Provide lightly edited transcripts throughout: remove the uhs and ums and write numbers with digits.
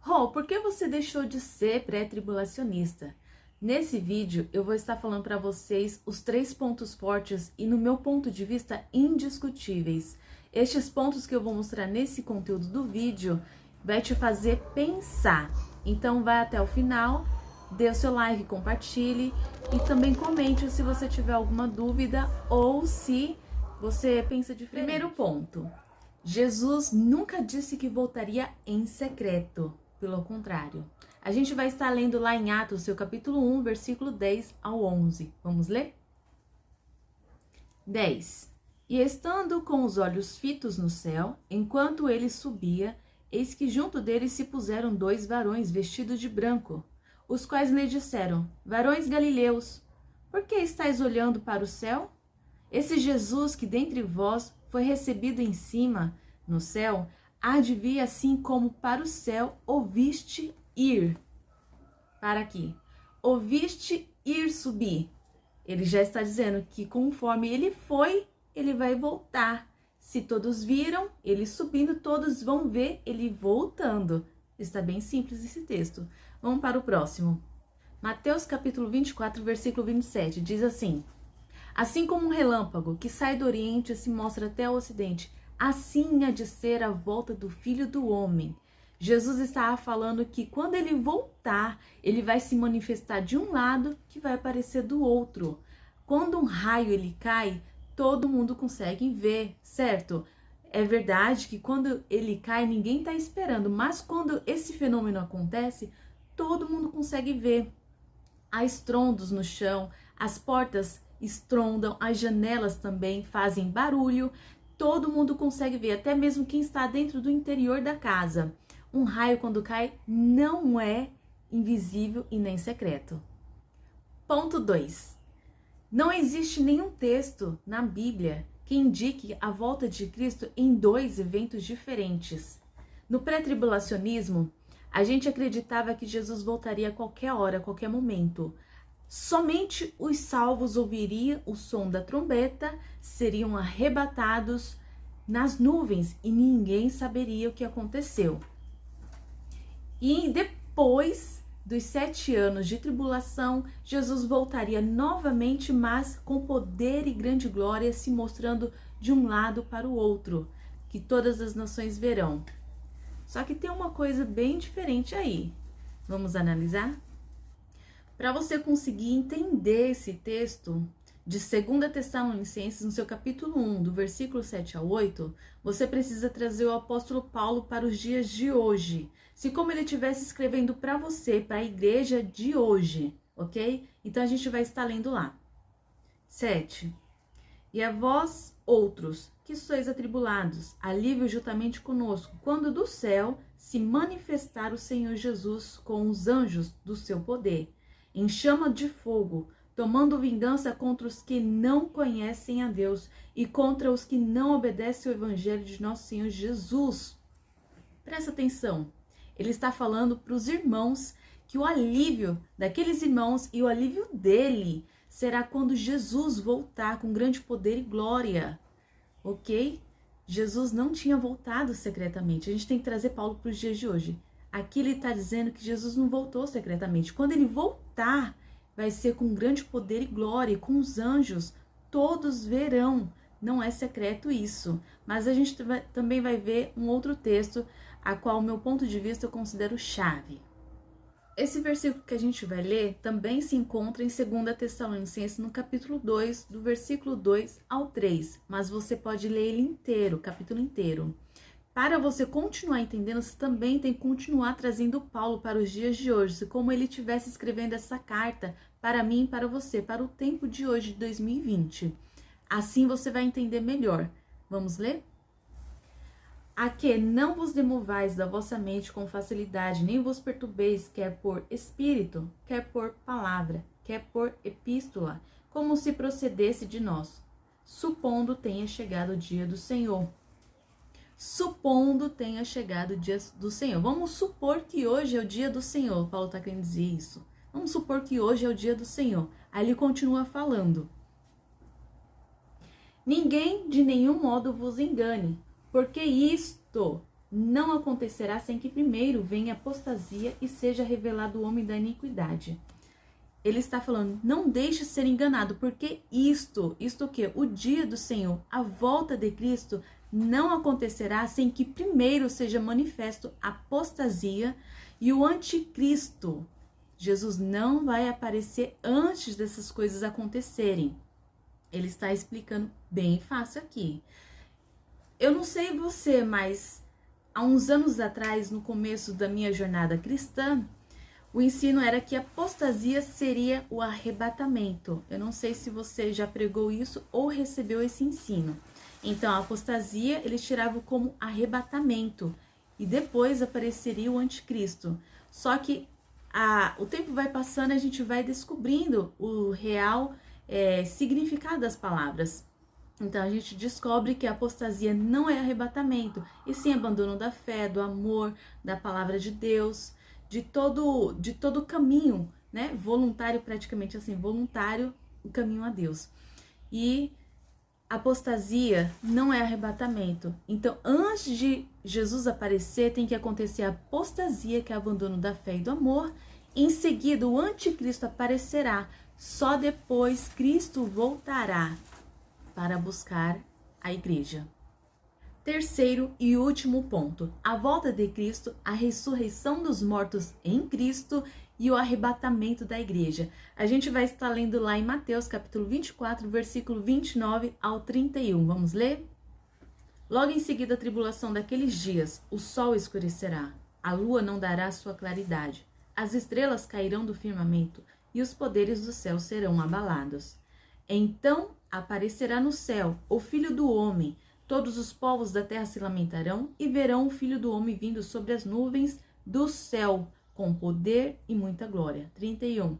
Rô, por que você deixou de ser pré-tribulacionista? Nesse vídeo eu vou estar falando para vocês os 3 pontos fortes e, no meu ponto de vista, indiscutíveis. Estes pontos que eu vou mostrar nesse conteúdo do vídeo vai te fazer pensar. Então vai até o final, dê o seu like, compartilhe e também comente se você tiver alguma dúvida ou se você pensa diferente. Primeiro ponto, Jesus nunca disse que voltaria em secreto. Pelo contrário, a gente vai estar lendo lá em Atos, seu capítulo 1, versículo 10 ao 11. Vamos ler? 10. E estando com os olhos fitos no céu, enquanto ele subia, eis que junto dele se puseram 2 varões vestidos de branco, os quais lhe disseram: Varões galileus, por que estáis olhando para o céu? Esse Jesus que dentre vós foi recebido em cima, no céu, há de vir assim como para o céu ouviste ir. Para aqui. Ouviste ir subir. Ele já está dizendo que conforme ele foi, ele vai voltar. Se todos viram ele subindo, todos vão ver ele voltando. Está bem simples esse texto. Vamos para o próximo. Mateus capítulo 24, versículo 27, diz assim: Assim como um relâmpago que sai do oriente e se mostra até o ocidente, assim há de ser a volta do Filho do Homem. Jesus estava falando que quando ele voltar, ele vai se manifestar de um lado que vai aparecer do outro. Quando um raio ele cai, todo mundo consegue ver, certo? É verdade que quando ele cai, ninguém está esperando, mas quando esse fenômeno acontece, todo mundo consegue ver. Há estrondos no chão, as portas estrondam, as janelas também fazem barulho, todo mundo consegue ver, até mesmo quem está dentro do interior da casa. Um raio, quando cai, não é invisível e nem secreto. Ponto 2. Não existe nenhum texto na Bíblia que indique a volta de Cristo em 2 eventos diferentes. No pré-tribulacionismo, a gente acreditava que Jesus voltaria a qualquer hora, a qualquer momento. Somente os salvos ouviriam o som da trombeta, seriam arrebatados nas nuvens e ninguém saberia o que aconteceu. E depois dos 7 anos de tribulação, Jesus voltaria novamente, mas com poder e grande glória, se mostrando de um lado para o outro, que todas as nações verão. Só que tem uma coisa bem diferente aí. Vamos analisar? Para você conseguir entender esse texto de 2 Tessalonicenses, no seu capítulo 1, do versículo 7 ao 8, você precisa trazer o apóstolo Paulo para os dias de hoje. Se como ele estivesse escrevendo para você, para a igreja de hoje, ok? Então a gente vai estar lendo lá. 7. E a vós, outros, que sois atribulados, alívio juntamente conosco, quando do céu se manifestar o Senhor Jesus com os anjos do seu poder, em chama de fogo, tomando vingança contra os que não conhecem a Deus e contra os que não obedecem ao evangelho de nosso Senhor Jesus. Presta atenção, ele está falando para os irmãos que o alívio daqueles irmãos e o alívio dele será quando Jesus voltar com grande poder e glória, ok? Jesus não tinha voltado secretamente, a gente tem que trazer Paulo para os dias de hoje. Aqui ele está dizendo que Jesus não voltou secretamente. Quando ele voltar, vai ser com grande poder e glória, e com os anjos, todos verão. Não é secreto isso. Mas a gente também vai ver um outro texto, a qual, meu ponto de vista, eu considero chave. Esse versículo que a gente vai ler também se encontra em 2 Tessalonicenses, no capítulo 2, do versículo 2 ao 3. Mas você pode ler ele inteiro, o capítulo inteiro. Para você continuar entendendo, você também tem que continuar trazendo Paulo para os dias de hoje, como ele estivesse escrevendo essa carta para mim e para você, para o tempo de hoje, de 2020. Assim você vai entender melhor. Vamos ler? A que não vos demovais da vossa mente com facilidade, nem vos perturbeis, quer por espírito, quer por palavra, quer por epístola, como se procedesse de nós, supondo tenha chegado o dia do Senhor. Supondo tenha chegado o dia do Senhor. Vamos supor que hoje é o dia do Senhor. Paulo está querendo dizer isso. Vamos supor que hoje é o dia do Senhor. Aí ele continua falando. Ninguém de nenhum modo vos engane, porque isto não acontecerá sem que primeiro venha a apostasia e seja revelado o homem da iniquidade. Ele está falando, não deixe ser enganado, porque isto o quê? O dia do Senhor, a volta de Cristo, não acontecerá sem que primeiro seja manifesto a apostasia e o anticristo. Jesus não vai aparecer antes dessas coisas acontecerem. Ele está explicando bem fácil aqui. Eu não sei você, mas há uns anos atrás, no começo da minha jornada cristã, o ensino era que a apostasia seria o arrebatamento. Eu não sei se você já pregou isso ou recebeu esse ensino. Então, a apostasia, eles tiravam como arrebatamento. E depois apareceria o anticristo. Só que o tempo vai passando e a gente vai descobrindo o real significado das palavras. Então, a gente descobre que a apostasia não é arrebatamento, e sim abandono da fé, do amor, da palavra de Deus, de todo o caminho, né? Voluntário, praticamente assim, voluntário, o caminho a Deus. E apostasia não é arrebatamento. Então, antes de Jesus aparecer, tem que acontecer a apostasia, que é o abandono da fé e do amor. Em seguida, o anticristo aparecerá. Só depois Cristo voltará para buscar a igreja. Terceiro e último ponto, a volta de Cristo, a ressurreição dos mortos em Cristo e o arrebatamento da igreja. A gente vai estar lendo lá em Mateus capítulo 24, versículo 29 ao 31. Vamos ler? Logo em seguida a tribulação daqueles dias, o sol escurecerá, a lua não dará sua claridade, as estrelas cairão do firmamento e os poderes do céu serão abalados. Então aparecerá no céu o Filho do Homem. Todos os povos da terra se lamentarão e verão o Filho do Homem vindo sobre as nuvens do céu, com poder e muita glória. 31.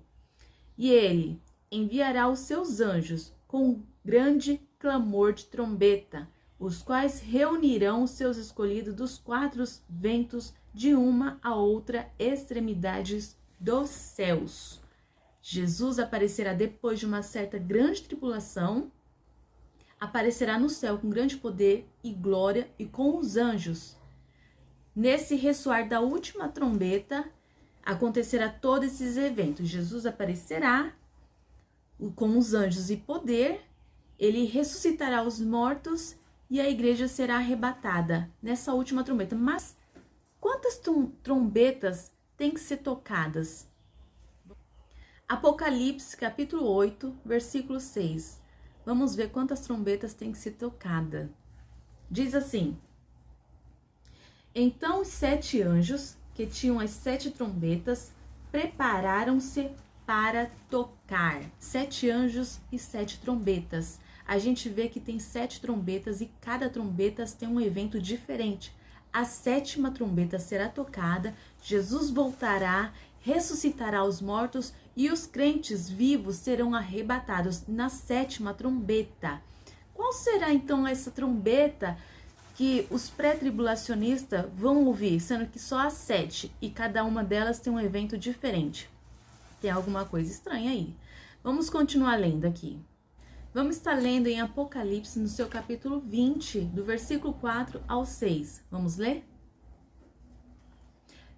E ele enviará os seus anjos com grande clamor de trombeta, os quais reunirão os seus escolhidos dos quatro ventos, de uma a outra extremidades dos céus. Jesus aparecerá depois de uma certa grande tribulação, aparecerá no céu com grande poder e glória e com os anjos. Nesse ressoar da última trombeta, acontecerá todos esses eventos. Jesus aparecerá com os anjos e poder, ele ressuscitará os mortos e a igreja será arrebatada nessa última trombeta. Mas quantas trombetas têm que ser tocadas? Apocalipse, capítulo 8, versículo 6. Vamos ver quantas trombetas têm que ser tocadas. Diz assim: então os 7 anjos, que tinham as 7 trombetas, prepararam-se para tocar. 7 anjos e 7 trombetas. A gente vê que tem 7 trombetas e cada trombeta tem um evento diferente. A 7ª trombeta será tocada, Jesus voltará, ressuscitará os mortos e os crentes vivos serão arrebatados na 7ª trombeta. Qual será então essa trombeta que os pré-tribulacionistas vão ouvir, sendo que só há 7 e cada uma delas tem um evento diferente? Tem alguma coisa estranha aí. Vamos continuar lendo aqui. Vamos estar lendo em Apocalipse, no seu capítulo 20, do versículo 4 ao 6. Vamos ler?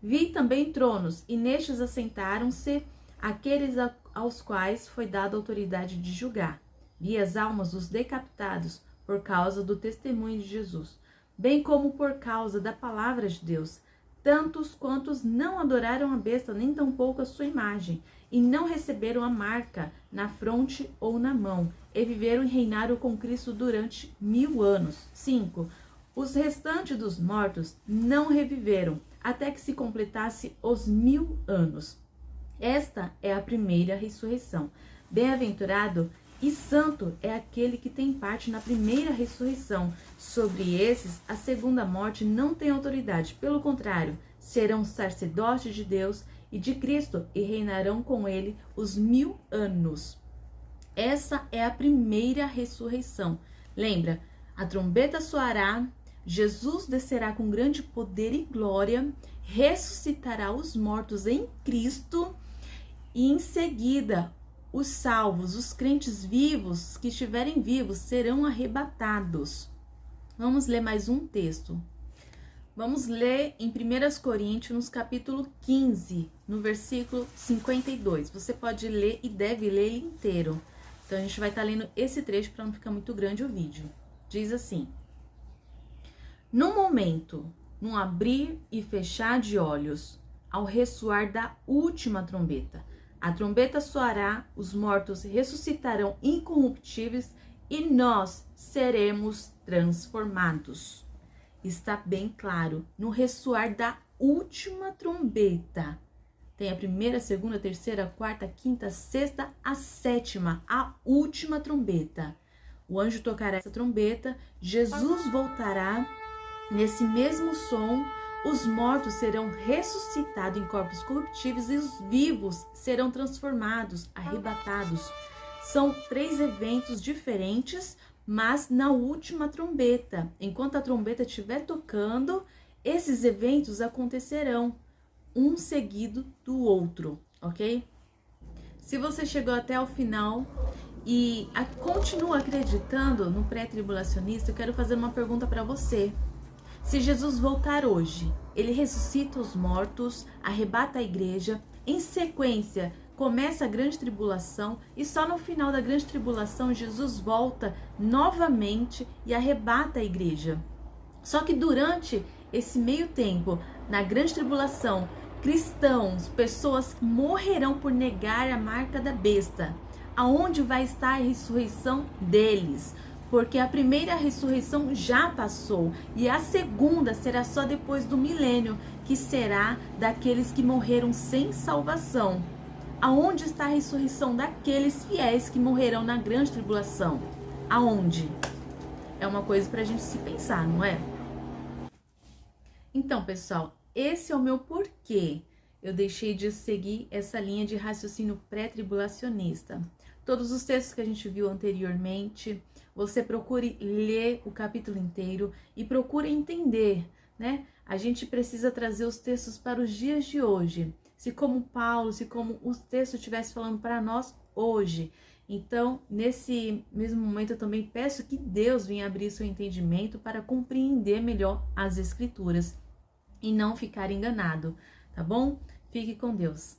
Vi também tronos, e nestes assentaram-se aqueles aos quais foi dada a autoridade de julgar. Vi as almas dos decapitados por causa do testemunho de Jesus, bem como por causa da palavra de Deus, tantos quantos não adoraram a besta, nem tampouco a sua imagem, e não receberam a marca na fronte ou na mão, e viveram e reinaram com Cristo durante 1000 anos. 5. Os restantes dos mortos não reviveram, até que se completasse os 1000 anos. Esta é a primeira ressurreição. Bem-aventurado e santo é aquele que tem parte na primeira ressurreição. Sobre esses, a segunda morte não tem autoridade. Pelo contrário, serão sacerdotes de Deus e de Cristo e reinarão com ele os 1000 anos. Essa é a primeira ressurreição. Lembra, a trombeta soará, Jesus descerá com grande poder e glória, ressuscitará os mortos em Cristo e em seguida os salvos, os crentes vivos que estiverem vivos serão arrebatados. Vamos ler mais um texto. Vamos ler em 1 Coríntios, capítulo 15, no versículo 52. Você pode ler e deve ler ele inteiro. Então, a gente vai estar lendo esse trecho para não ficar muito grande o vídeo. Diz assim: no momento, num abrir e fechar de olhos, ao ressoar da última trombeta, a trombeta soará, os mortos ressuscitarão incorruptíveis e nós seremos transformados. Está bem claro, no ressoar da última trombeta. Tem a primeira, segunda, terceira, quarta, quinta, sexta, a sétima, a última trombeta. O anjo tocará essa trombeta, Jesus voltará nesse mesmo som, os mortos serão ressuscitados em corpos corruptíveis e os vivos serão transformados, arrebatados. São 3 eventos diferentes, mas na última trombeta. Enquanto a trombeta estiver tocando, esses eventos acontecerão, um seguido do outro, ok? Se você chegou até o final e continua acreditando no pré-tribulacionista, eu quero fazer uma pergunta para você. Se Jesus voltar hoje, ele ressuscita os mortos, arrebata a igreja, em sequência começa a grande tribulação e só no final da grande tribulação Jesus volta novamente e arrebata a igreja. Só que durante esse meio tempo, na grande tribulação, cristãos, pessoas morrerão por negar a marca da besta. Aonde vai estar a ressurreição deles? Porque a primeira ressurreição já passou e a segunda será só depois do milênio, que será daqueles que morreram sem salvação. Aonde está a ressurreição daqueles fiéis que morrerão na grande tribulação? Aonde? É uma coisa para a gente se pensar, não é? Então, pessoal, esse é o meu porquê eu deixei de seguir essa linha de raciocínio pré-tribulacionista. Todos os textos que a gente viu anteriormente, você procure ler o capítulo inteiro e procure entender, né? A gente precisa trazer os textos para os dias de hoje. Se como Paulo, se como o texto estivesse falando para nós hoje. Então, nesse mesmo momento, eu também peço que Deus venha abrir seu entendimento para compreender melhor as Escrituras e não ficar enganado, tá bom? Fique com Deus.